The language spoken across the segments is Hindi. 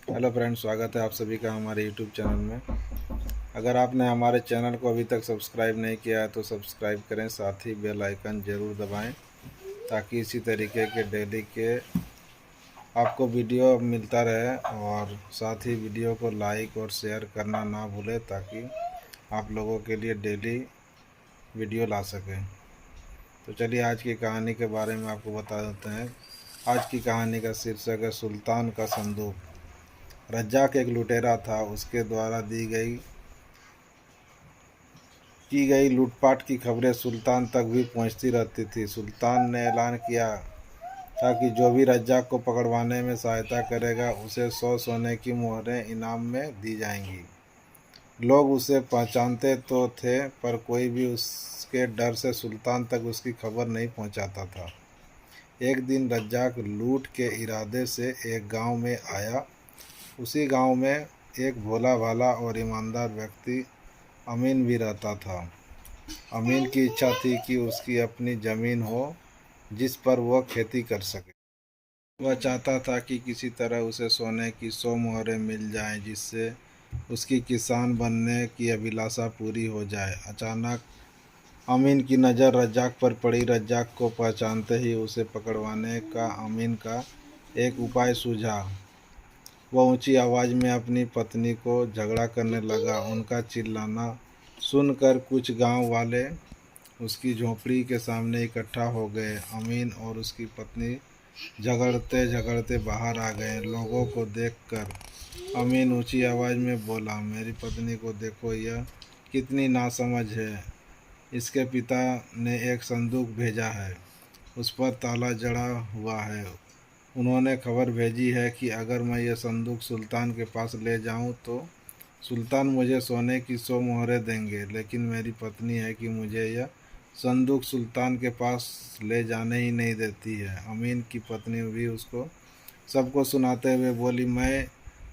हेलो फ्रेंड्स, स्वागत है आप सभी का हमारे यूट्यूब चैनल में। अगर आपने हमारे चैनल को अभी तक सब्सक्राइब नहीं किया है तो सब्सक्राइब करें, साथ ही बेल आइकन ज़रूर दबाएं ताकि इसी तरीके के डेली के आपको वीडियो मिलता रहे। और साथ ही वीडियो को लाइक और शेयर करना ना भूलें ताकि आप लोगों के लिए डेली वीडियो ला सकें। तो चलिए आज की कहानी के बारे में आपको बता देते हैं। आज की कहानी का शीर्षक है सुल्तान का संदूक। रज्जाक एक लुटेरा था। उसके द्वारा की गई लूटपाट की खबरें सुल्तान तक भी पहुंचती रहती थी। सुल्तान ने ऐलान किया था कि जो भी रज्जाक को पकड़वाने में सहायता करेगा उसे 100 सोने की मोहरें इनाम में दी जाएंगी। लोग उसे पहचानते तो थे पर कोई भी उसके डर से सुल्तान तक उसकी खबर नहीं पहुंचाता था। एक दिन रज्जाक लूट के इरादे से एक गांव में आया। उसी गांव में एक भोला भाला और ईमानदार व्यक्ति अमीन भी रहता था। अमीन की इच्छा थी कि उसकी अपनी ज़मीन हो जिस पर वह खेती कर सके। वह चाहता था कि किसी तरह उसे सोने की 100 मोहरें मिल जाएं जिससे उसकी किसान बनने की अभिलाषा पूरी हो जाए। अचानक अमीन की नज़र रज्जाक पर पड़ी। रज्जाक को पहचानते ही उसे पकड़वाने का अमीन का एक उपाय सूझा। वह ऊंची आवाज़ में अपनी पत्नी को झगड़ा करने लगा। उनका चिल्लाना सुनकर कुछ गांव वाले उसकी झोंपड़ी के सामने इकट्ठा हो गए। अमीन और उसकी पत्नी झगड़ते झगड़ते बाहर आ गए। लोगों को देखकर अमीन ऊंची आवाज़ में बोला, मेरी पत्नी को देखो, यह कितनी नासमझ है। इसके पिता ने एक संदूक भेजा है, उस पर ताला जड़ा हुआ है। उन्होंने खबर भेजी है कि अगर मैं यह संदूक सुल्तान के पास ले जाऊं तो सुल्तान मुझे सोने की 100 मोहरें देंगे, लेकिन मेरी पत्नी है कि मुझे यह संदूक सुल्तान के पास ले जाने ही नहीं देती है। अमीन की पत्नी भी उसको सबको सुनाते हुए बोली, मैं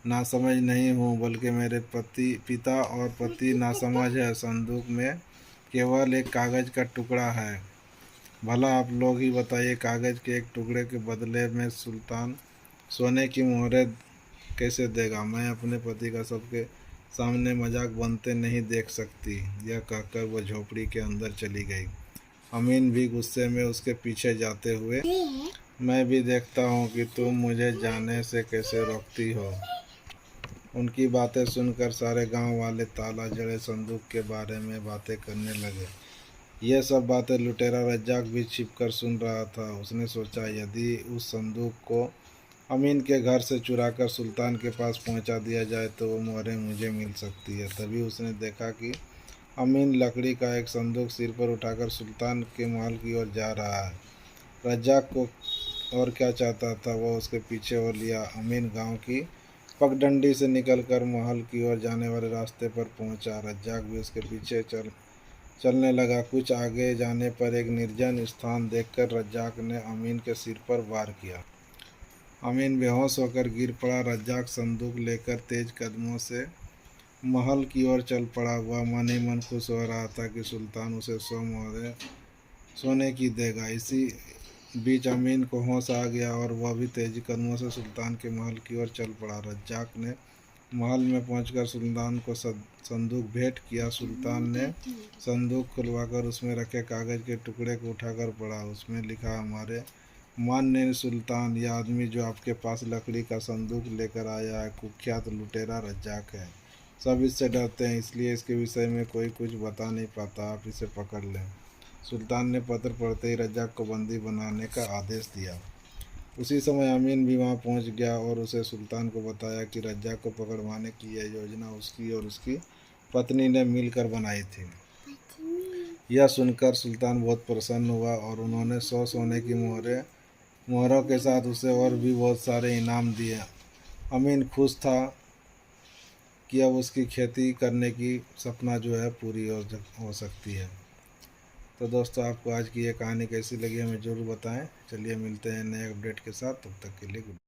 नासमझ नहीं हूँ बल्कि मेरे पिता और पति नासमझ है। संदूक में केवल एक कागज़ का टुकड़ा है। भला आप लोग ही बताइए, कागज़ के एक टुकड़े के बदले में सुल्तान सोने की मोहरें कैसे देगा। मैं अपने पति का सबके सामने मजाक बनते नहीं देख सकती। यह कहकर वह झोपड़ी के अंदर चली गई। अमीन भी गुस्से में उसके पीछे जाते हुए, मैं भी देखता हूँ कि तुम मुझे जाने से कैसे रोकती हो। उनकी बातें सुनकर सारे गांव वाले ताला जड़े संदूक के बारे में बातें करने लगे। यह सब बातें लुटेरा रज्जाक भी छिपकर सुन रहा था। उसने सोचा, यदि उस संदूक को अमीन के घर से चुराकर सुल्तान के पास पहुंचा दिया जाए तो वो मोहरें मुझे मिल सकती है। तभी उसने देखा कि अमीन लकड़ी का एक संदूक सिर पर उठाकर सुल्तान के महल की ओर जा रहा है। रज्जाक को और क्या चाहता था, वह उसके पीछे हो लिया। अमीन गांव की पगडंडी से निकलकर महल की ओर जाने वाले रास्ते पर पहुंचा। रज्जाक भी उसके पीछे चलने लगा। कुछ आगे जाने पर एक निर्जन स्थान देखकर रज्जाक ने अमीन के सिर पर वार किया। अमीन बेहोश होकर गिर पड़ा। रज्जाक संदूक लेकर तेज कदमों से महल की ओर चल पड़ा। वह मन ही मन खुश हो रहा था कि सुल्तान उसे 100 मोहरें सोने की देगा। इसी बीच अमीन को होश आ गया और वह भी तेजी कदमों से सुल्तान के महल की ओर चल पड़ा। रज्जाक ने महल में पहुंचकर सुल्तान को संदूक भेंट किया। सुल्तान ने संदूक खुलवाकर उसमें रखे कागज़ के टुकड़े को उठाकर पढ़ा। उसमें लिखा, हमारे माननीय सुल्तान, यह आदमी जो आपके पास लकड़ी का संदूक लेकर आया है कुख्यात लुटेरा रज्जाक है। सब इससे डरते हैं, इसलिए इसके विषय में कोई कुछ बता नहीं पाता। आप इसे पकड़ लें। सुल्तान ने पत्र पढ़ते ही रज्जाक को बंदी बनाने का आदेश दिया। उसी समय अमीन भी वहां पहुंच गया और उसे सुल्तान को बताया कि रज्जाक को पकड़वाने की यह योजना उसकी और उसकी पत्नी ने मिलकर बनाई थी। यह सुनकर सुल्तान बहुत प्रसन्न हुआ और उन्होंने 100 सोने की मोहरों के साथ उसे और भी बहुत सारे इनाम दिए। अमीन खुश था कि अब उसकी खेती करने की सपना जो है पूरी हो सकती है। तो दोस्तों, आपको आज की ये कहानी कैसी लगी हमें ज़रूर बताएं। चलिए मिलते हैं नए अपडेट के साथ, तब तक के लिए गुड।